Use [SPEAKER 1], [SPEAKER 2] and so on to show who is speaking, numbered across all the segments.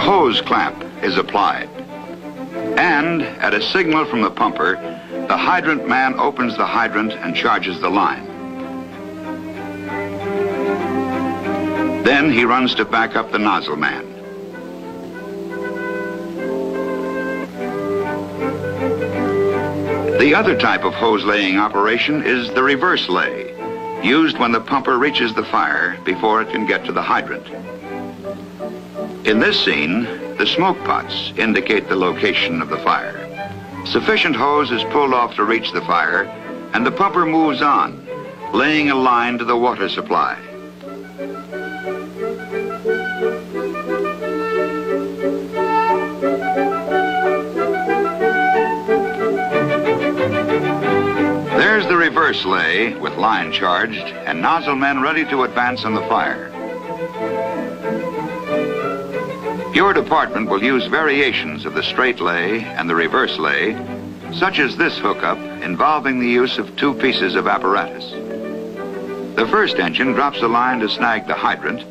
[SPEAKER 1] hose clamp is applied. And at a signal from the pumper, the hydrant man opens the hydrant and charges the line. Then he runs to back up the nozzle man. The other type of hose laying operation is the reverse lay, used when the pumper reaches the fire before it can get to the hydrant. In this scene, the smoke pots indicate the location of the fire. Sufficient hose is pulled off to reach the fire, and the pumper moves on, laying a line to the water supply. There's the reverse lay with line charged and nozzle men ready to advance on the fire. Your department will use variations of the straight lay and the reverse lay, such as this hookup involving the use of two pieces of apparatus. The first engine drops a line to snag the hydrant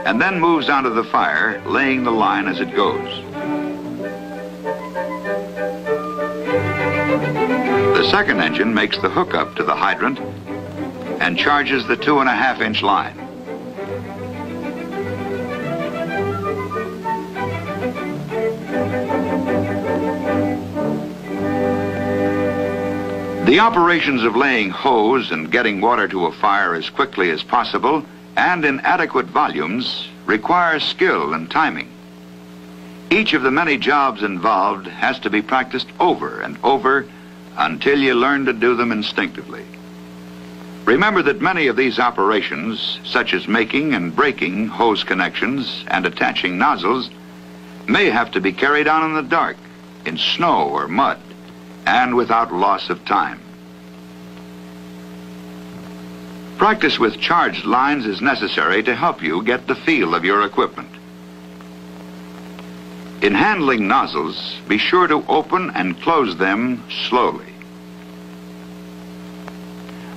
[SPEAKER 1] and then moves onto the fire, laying the line as it goes. The second engine makes the hookup to the hydrant and charges the 2.5-inch line. The operations of laying hose and getting water to a fire as quickly as possible and in adequate volumes requires skill and timing. Each of the many jobs involved has to be practiced over and over until you learn to do them instinctively. Remember that many of these operations, such as making and breaking hose connections and attaching nozzles, may have to be carried on in the dark, in snow or mud, and without loss of time. Practice with charged lines is necessary to help you get the feel of your equipment. In handling nozzles, be sure to open and close them slowly.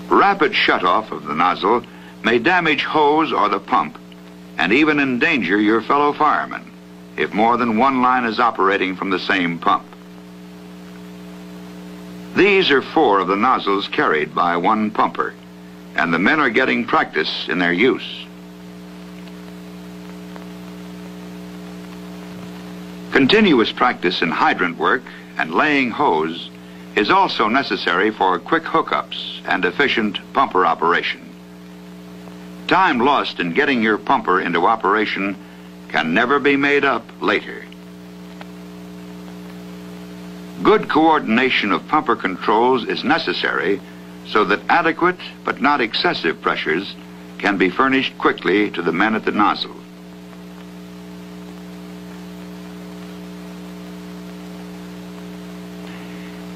[SPEAKER 1] Rapid shutoff of the nozzle may damage hose or the pump and even endanger your fellow firemen if more than one line is operating from the same pump. These are 4 of the nozzles carried by one pumper, and the men are getting practice in their use. Continuous practice in hydrant work and laying hose is also necessary for quick hookups and efficient pumper operation. Time lost in getting your pumper into operation can never be made up later. Good coordination of pumper controls is necessary so that adequate but not excessive pressures can be furnished quickly to the men at the nozzle.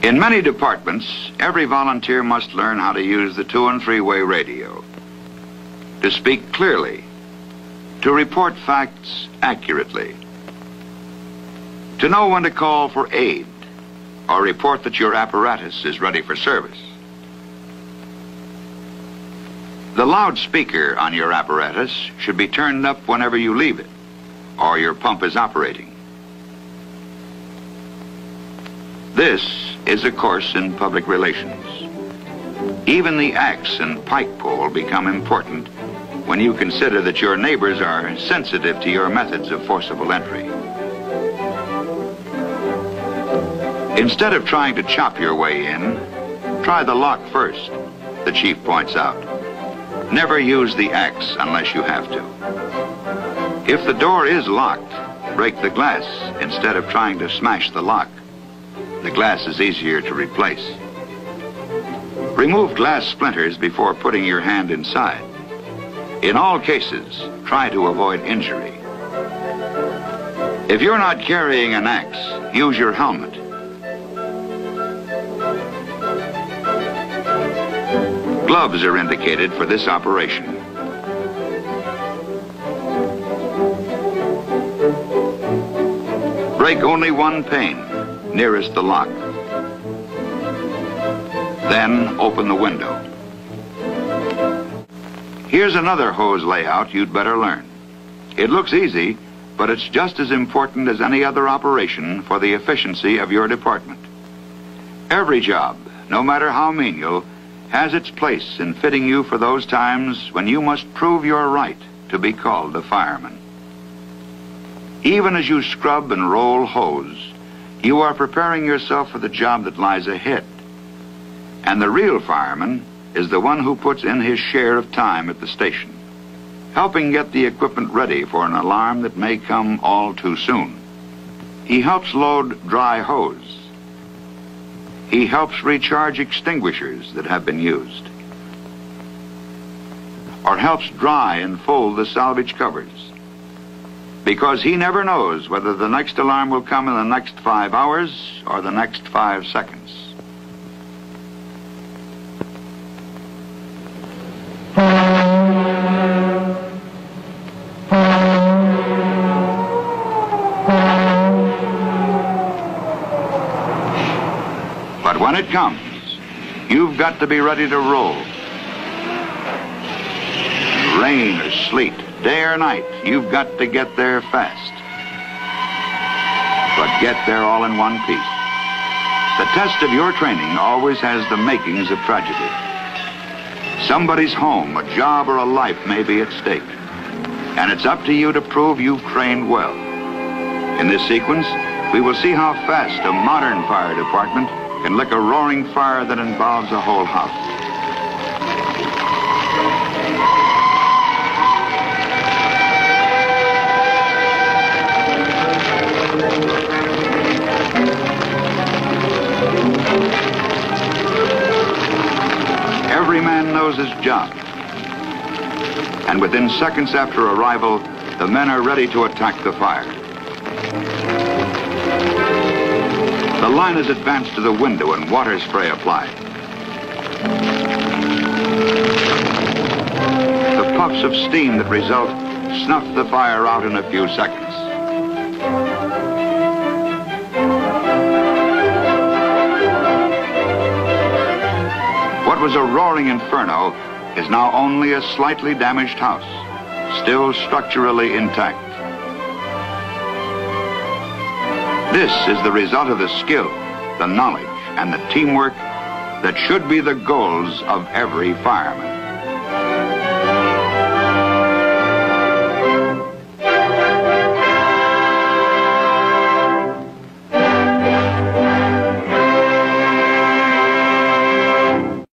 [SPEAKER 1] In many departments, every volunteer must learn how to use the 2- and 3-way radio, to speak clearly, to report facts accurately, to know when to call for aid, or report that your apparatus is ready for service. The loudspeaker on your apparatus should be turned up whenever you leave it, or your pump is operating. This is a course in public relations. Even the axe and pike pole become important when you consider that your neighbors are sensitive to your methods of forcible entry. Instead of trying to chop your way in, try the lock first, the chief points out. Never use the axe unless you have to. If the door is locked, break the glass instead of trying to smash the lock. The glass is easier to replace. Remove glass splinters before putting your hand inside. In all cases, try to avoid injury. If you're not carrying an axe, use your helmet. Gloves are indicated for this operation. Break only one pane, nearest the lock. Then open the window. Here's another hose layout you'd better learn. It looks easy, but it's just as important as any other operation for the efficiency of your department. Every job, no matter how menial, has its place in fitting you for those times when you must prove your right to be called a fireman. Even as you scrub and roll hose, you are preparing yourself for the job that lies ahead. And the real fireman is the one who puts in his share of time at the station, helping get the equipment ready for an alarm that may come all too soon. He helps load dry hose. He helps recharge extinguishers that have been used, or helps dry and fold the salvage covers, because he never knows whether the next alarm will come in the next 5 hours or the next 5 seconds. But when it comes, you've got to be ready to roll. Rain or sleet, day or night, you've got to get there fast. But get there all in one piece. The test of your training always has the makings of tragedy. Somebody's home, a job, or a life may be at stake. And it's up to you to prove you've trained well. In this sequence, we will see how fast a modern fire department can lick a roaring fire that involves a whole house. Every man knows his job. And within seconds after arrival, the men are ready to attack the fire. The line is advanced to the window and water spray applied. The puffs of steam that result snuff the fire out in a few seconds. What was a roaring inferno is now only a slightly damaged house, still structurally intact. This is the result of the skill, the knowledge, and the teamwork that should be the goals of every fireman.